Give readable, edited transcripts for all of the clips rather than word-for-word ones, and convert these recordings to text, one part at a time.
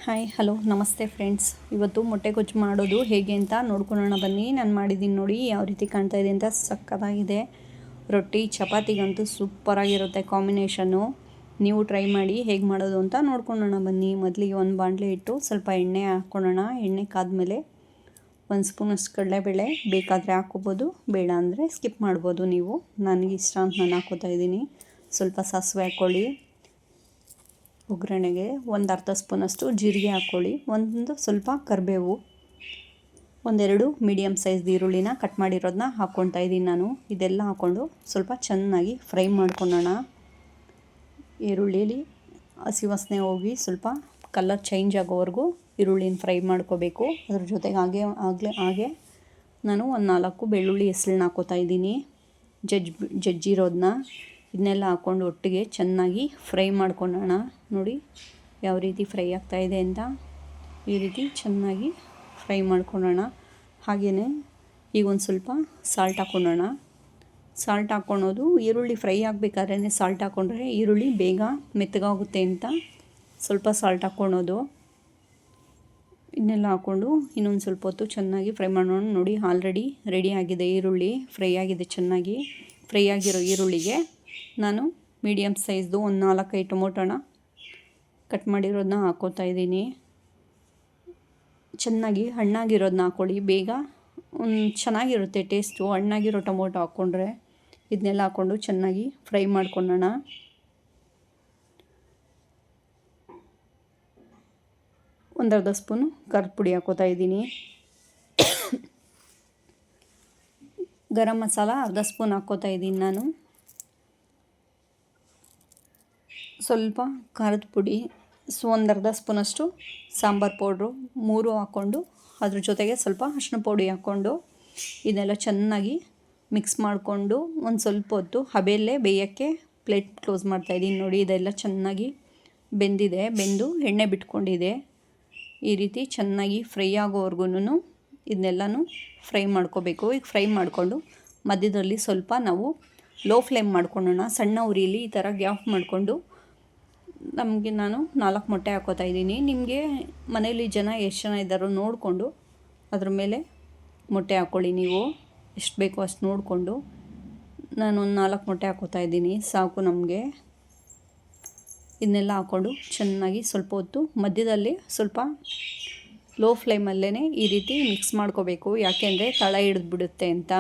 Hi hello ನಮಸ್ತೆ friends. ಇವತ್ತು ಮೊಟ್ಟೆ ಗೊಜ್ಜು ಮಾಡೋದು ಹೇಗೆ ಅಂತ ನೋಡ್ಕೊಳ್ಳೋಣ ಬನ್ನಿ. ನಾನು ಮಾಡಿದ್ದೀನಿ ನೋಡಿ ಯಾವ ರೀತಿ ಕಾಣ್ತಾ ಇದೆ ಅಂತ. ಸಕ್ಕತ್ತಾಗಿದೆ. ರೊಟ್ಟಿ ಚಪಾತಿಗಂತೂ ಸೂಪರಾಗಿರುತ್ತೆ ಕಾಂಬಿನೇಷನ್ನು. ನೀವು ಟ್ರೈ ಮಾಡಿ ಹೇಗೆ ಮಾಡೋದು ಅಂತ ನೋಡ್ಕೊಳ್ಳೋಣ ಬನ್ನಿ. ಮೊದಲಿಗೆ ಒಂದು ಬಾಣಲೆ ಇಟ್ಟು ಸ್ವಲ್ಪ ಎಣ್ಣೆ ಹಾಕ್ಕೊಳ್ಳೋಣ. ಎಣ್ಣೆ ಕಾದ್ಮೇಲೆ 1 ಸ್ಪೂನಷ್ಟು ಕಡಲೆಬೇಳೆ ಬೇಕಾದರೆ ಹಾಕ್ಕೋಬೋದು, ಬೇಡ ಅಂದರೆ ಸ್ಕಿಪ್ ಮಾಡ್ಬೋದು ನೀವು. ನನಗೆ ಇಷ್ಟ ಅಂತ ನಾನು ಹಾಕ್ಕೋತಾ ಇದ್ದೀನಿ. ಸ್ವಲ್ಪ ಸಾಸಿವೆ ಹಾಕ್ಕೊಳ್ಳಿ. ಒಗ್ಗರಣೆಗೆ ಒಂದು ಅರ್ಧ ಸ್ಪೂನಷ್ಟು ಜೀರಿಗೆ ಹಾಕ್ಕೊಳ್ಳಿ. ಒಂದು ಸ್ವಲ್ಪ ಕರಿಬೇವು, ಒಂದೆರಡು ಮೀಡಿಯಮ್ ಸೈಜ್ ಈರುಳ್ಳಿನ ಕಟ್ ಮಾಡಿರೋದನ್ನ ಹಾಕ್ಕೊತಾ ಇದ್ದೀನಿ ನಾನು. ಇದೆಲ್ಲ ಹಾಕ್ಕೊಂಡು ಸ್ವಲ್ಪ ಚೆನ್ನಾಗಿ ಫ್ರೈ ಮಾಡ್ಕೊಳ್ಳೋಣ. ಈರುಳ್ಳಿಲಿ ಹಸಿ ವಾಸನೆ ಹೋಗಿ ಸ್ವಲ್ಪ ಕಲರ್ ಚೇಂಜ್ ಆಗೋವರೆಗೂ ಈರುಳ್ಳಿನ ಫ್ರೈ ಮಾಡ್ಕೋಬೇಕು. ಅದ್ರ ಜೊತೆಗೆ ಹಾಗೆ ನಾನು ಒಂದು 4 ಬೆಳ್ಳುಳ್ಳಿ ಹೆಸಳನ್ನ ಹಾಕ್ಕೋತಾ ಇದ್ದೀನಿ, ಜಜ್ಜಿರೋದನ್ನ. ಇದನ್ನೆಲ್ಲ ಹಾಕ್ಕೊಂಡು ಒಟ್ಟಿಗೆ ಚೆನ್ನಾಗಿ ಫ್ರೈ ಮಾಡ್ಕೊಳ್ಳೋಣ. ನೋಡಿ ಯಾವ ರೀತಿ ಫ್ರೈ ಆಗ್ತಾಯಿದೆ ಅಂತ. ಈ ರೀತಿ ಚೆನ್ನಾಗಿ ಫ್ರೈ ಮಾಡ್ಕೊಳ್ಳೋಣ. ಹಾಗೆಯೇ ಈಗ ಒಂದು ಸ್ವಲ್ಪ ಸಾಲ್ಟ್ ಹಾಕ್ಕೊಳ್ಳೋಣ. ಸಾಲ್ಟ್ ಹಾಕ್ಕೊಳೋದು ಈರುಳ್ಳಿ ಫ್ರೈ ಆಗಬೇಕಾದ್ರೆ ಸಾಲ್ಟ್ ಹಾಕ್ಕೊಂಡ್ರೆ ಈರುಳ್ಳಿ ಬೇಗ ಮೆತ್ತಗಾಗುತ್ತೆ ಅಂತ ಸ್ವಲ್ಪ ಸಾಲ್ಟ್ ಹಾಕ್ಕೊಳೋದು. ಇದನ್ನೆಲ್ಲ ಹಾಕ್ಕೊಂಡು ಇನ್ನೊಂದು ಸ್ವಲ್ಪ ಹೊತ್ತು ಚೆನ್ನಾಗಿ ಫ್ರೈ ಮಾಡೋಣ. ನೋಡಿ ಆಲ್ರೆಡಿ ರೆಡಿ ಆಗಿದೆ, ಈರುಳ್ಳಿ ಫ್ರೈ ಆಗಿದೆ. ಚೆನ್ನಾಗಿ ಫ್ರೈ ಆಗಿರೋ ಈರುಳ್ಳಿಗೆ ನಾನು ಮೀಡಿಯಮ್ ಸೈಜ್ದು ಒಂದು 4-5 ಟೊಮೊಟೊನ ಕಟ್ ಮಾಡಿರೋದನ್ನ ಹಾಕ್ಕೋತಾ ಇದ್ದೀನಿ. ಚೆನ್ನಾಗಿ ಹಣ್ಣಾಗಿರೋದನ್ನ ಹಾಕ್ಕೊಳ್ಳಿ, ಬೇಗ ಚೆನ್ನಾಗಿರುತ್ತೆ ಟೇಸ್ಟು. ಹಣ್ಣಾಗಿರೋ ಟೊಮೊಟೊ ಹಾಕ್ಕೊಂಡ್ರೆ. ಇದನ್ನೆಲ್ಲ ಹಾಕ್ಕೊಂಡು ಚೆನ್ನಾಗಿ ಫ್ರೈ ಮಾಡ್ಕೊಳ್ಳೋಣ. ಒಂದು ಅರ್ಧ ಸ್ಪೂನು ಖಾರದ ಪುಡಿ ಹಾಕ್ಕೋತಾ ಇದ್ದೀನಿ. ಗರಂ ಮಸಾಲ ಅರ್ಧ ಸ್ಪೂನ್ ಹಾಕ್ಕೋತಾ ಇದ್ದೀನಿ ನಾನು. ಸ್ವಲ್ಪ ಖಾರದ ಪುಡಿ, ಒಂದು ಅರ್ಧ ಸ್ಪೂನಷ್ಟು ಸಾಂಬಾರು ಪೌಡ್ರು, 3 ಹಾಕ್ಕೊಂಡು ಅದ್ರ ಜೊತೆಗೆ ಸ್ವಲ್ಪ ಅರಿಶಿನ ಪುಡಿ ಹಾಕ್ಕೊಂಡು ಇದನ್ನೆಲ್ಲ ಚೆನ್ನಾಗಿ ಮಿಕ್ಸ್ ಮಾಡಿಕೊಂಡು ಒಂದು ಸ್ವಲ್ಪ ಹೊತ್ತು ಹಬೆಯಲ್ಲೇ ಬೇಯೋಕ್ಕೆ ಪ್ಲೇಟ್ ಕ್ಲೋಸ್ ಮಾಡ್ತಾಯಿದ್ದೀನಿ. ನೋಡಿ ಇದೆಲ್ಲ ಚೆನ್ನಾಗಿ ಬೆಂದು ಎಣ್ಣೆ ಬಿಟ್ಕೊಂಡಿದೆ. ಈ ರೀತಿ ಚೆನ್ನಾಗಿ ಫ್ರೈ ಆಗೋವರೆಗೂ ಇದನ್ನೆಲ್ಲನೂ ಫ್ರೈ ಮಾಡ್ಕೋಬೇಕು. ಈಗ ಫ್ರೈ ಮಾಡಿಕೊಂಡು ಮಧ್ಯದಲ್ಲಿ ಸ್ವಲ್ಪ ನಾವು ಲೋ ಫ್ಲೇಮ್ ಮಾಡ್ಕೊಳ್ಳೋಣ. ಸಣ್ಣ ಉರಿಯಲ್ಲಿ ಈ ಥರ ಗ್ಯಾಪ್ ಮಾಡಿಕೊಂಡು ನಾನು 4 ಮೊಟ್ಟೆ ಹಾಕ್ಕೋತಾ ಇದ್ದೀನಿ. ನಿಮಗೆ ಮನೇಲಿ ಎಷ್ಟು ಜನ ಇದ್ದಾರೋ ನೋಡಿಕೊಂಡು ಅದ್ರ ಮೇಲೆ ಮೊಟ್ಟೆ ಹಾಕ್ಕೊಳ್ಳಿ. ನೀವು ಎಷ್ಟು ಬೇಕೋ ಅಷ್ಟು ನೋಡಿಕೊಂಡು. ನಾನು ಒಂದು 4 ಮೊಟ್ಟೆ ಹಾಕ್ಕೋತಾ ಇದ್ದೀನಿ, ಸಾಕು ನಮಗೆ. ಇದನ್ನೆಲ್ಲ ಹಾಕ್ಕೊಂಡು ಚೆನ್ನಾಗಿ ಸ್ವಲ್ಪ ಹೊತ್ತು ಮಧ್ಯದಲ್ಲಿ ಸ್ವಲ್ಪ ಲೋ ಫ್ಲೇಮಲ್ಲೇ ಈ ರೀತಿ ಮಿಕ್ಸ್ ಮಾಡ್ಕೋಬೇಕು, ಯಾಕೆಂದರೆ ತಳ ಹಿಡಿದ್ಬಿಡುತ್ತೆ ಅಂತ.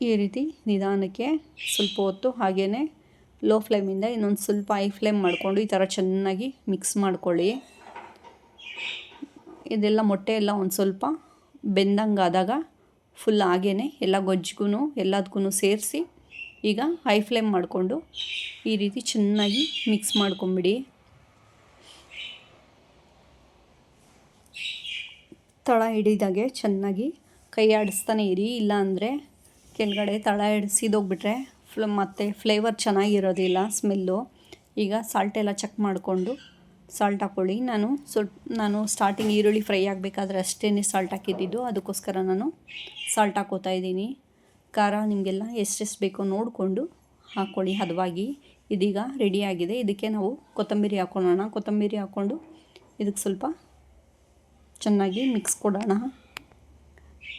ಈ ರೀತಿ ನಿಧಾನಕ್ಕೆ ಸ್ವಲ್ಪ ಹೊತ್ತು ಹಾಗೆಯೇ ಲೋ ಫ್ಲೇಮಿಂದ ಇನ್ನೊಂದು ಸ್ವಲ್ಪ ಹೈ ಫ್ಲೇಮ್ ಮಾಡಿಕೊಂಡು ಈ ಥರ ಚೆನ್ನಾಗಿ ಮಿಕ್ಸ್ ಮಾಡ್ಕೊಳ್ಳಿ. ಇದೆಲ್ಲ ಮೊಟ್ಟೆ ಎಲ್ಲ ಒಂದು ಸ್ವಲ್ಪ ಬೆಂದಂಗೆ ಆದಾಗ ಫುಲ್ ಹಾಗೆಯೇ ಎಲ್ಲ ಗೊಜ್ಜಿಗೂ ಎಲ್ಲದಕ್ಕೂ ಸೇರಿಸಿ ಈಗ ಹೈ ಫ್ಲೇಮ್ ಮಾಡಿಕೊಂಡು ಈ ರೀತಿ ಚೆನ್ನಾಗಿ ಮಿಕ್ಸ್ ಮಾಡ್ಕೊಂಬಿಡಿ. ತಳ ಹಿಡಿದಾಗೆ ಚೆನ್ನಾಗಿ ಕೈ ಆಡಿಸ್ತಾನೆ ಇರಿ, ಇಲ್ಲಾಂದರೆ ಕೆಳಗಡೆ ತಳ ಹಿಡಿಸಿದೋಗ್ಬಿಟ್ರೆ ಮತ್ತು ಫ್ಲೇವರ್ ಚೆನ್ನಾಗಿರೋದಿಲ್ಲ, ಸ್ಮೆಲ್ಲು. ಈಗ ಸಾಲ್ಟೆಲ್ಲ ಚೆಕ್ ಮಾಡಿಕೊಂಡು ಸಾಲ್ಟ್ ಹಾಕ್ಕೊಳ್ಳಿ. ನಾನು ಸ್ಟಾರ್ಟಿಂಗ್ ಈರುಳ್ಳಿ ಫ್ರೈ ಆಗಬೇಕಾದ್ರೆ ಅಷ್ಟೇ ಸಾಲ್ಟ್ ಹಾಕಿದ್ದಿದ್ದು, ಅದಕ್ಕೋಸ್ಕರ ನಾನು ಸಾಲ್ಟ್ ಹಾಕ್ಕೋತಾ ಇದ್ದೀನಿ. ಖಾರ ನಿಮಗೆಲ್ಲ ಎಷ್ಟೆಷ್ಟು ಬೇಕೋ ನೋಡಿಕೊಂಡು ಹಾಕ್ಕೊಳ್ಳಿ ಹದವಾಗಿ. ಇದೀಗ ರೆಡಿಯಾಗಿದೆ. ಇದಕ್ಕೆ ನಾವು ಕೊತ್ತಂಬರಿ ಹಾಕ್ಕೊಳ್ಳೋಣ. ಕೊತ್ತಂಬರಿ ಹಾಕ್ಕೊಂಡು ಇದಕ್ಕೆ ಸ್ವಲ್ಪ ಚೆನ್ನಾಗಿ ಮಿಕ್ಸ್ ಕೊಡೋಣ.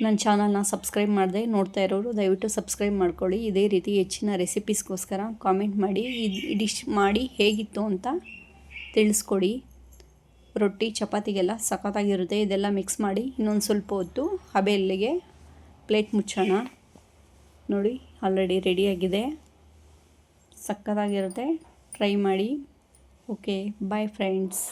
ನನ್ನ ಚಾನಲ್ನ ಸಬ್ಸ್ಕ್ರೈಬ್ ಮಾಡದೆ ನೋಡ್ತಾ ಇರೋರು ದಯವಿಟ್ಟು ಸಬ್ಸ್ಕ್ರೈಬ್ ಮಾಡ್ಕೊಳ್ಳಿ. ಇದೇ ರೀತಿ ಹೆಚ್ಚಿನ ರೆಸಿಪೀಸ್ಗೋಸ್ಕರ ಕಾಮೆಂಟ್ ಮಾಡಿ ಈ ಡಿಶ್ ಮಾಡಿ ಹೇಗಿತ್ತು ಅಂತ ತಿಳಿಸ್ಕೊಡಿ. ರೊಟ್ಟಿ ಚಪಾತಿಗೆಲ್ಲ ಸಖತ್ತಾಗಿರುತ್ತೆ. ಇದೆಲ್ಲ ಮಿಕ್ಸ್ ಮಾಡಿ ಇನ್ನೊಂದು ಸ್ವಲ್ಪ ಹೊತ್ತು ಹಬೆಯಲ್ಲಿಗೆ ಪ್ಲೇಟ್ ಮುಚ್ಚೋಣ. ನೋಡಿ ಆಲ್ರೆಡಿ ರೆಡಿಯಾಗಿದೆ, ಸಖತ್ತಾಗಿರುತ್ತೆ. ಟ್ರೈ ಮಾಡಿ. Okay, bye friends.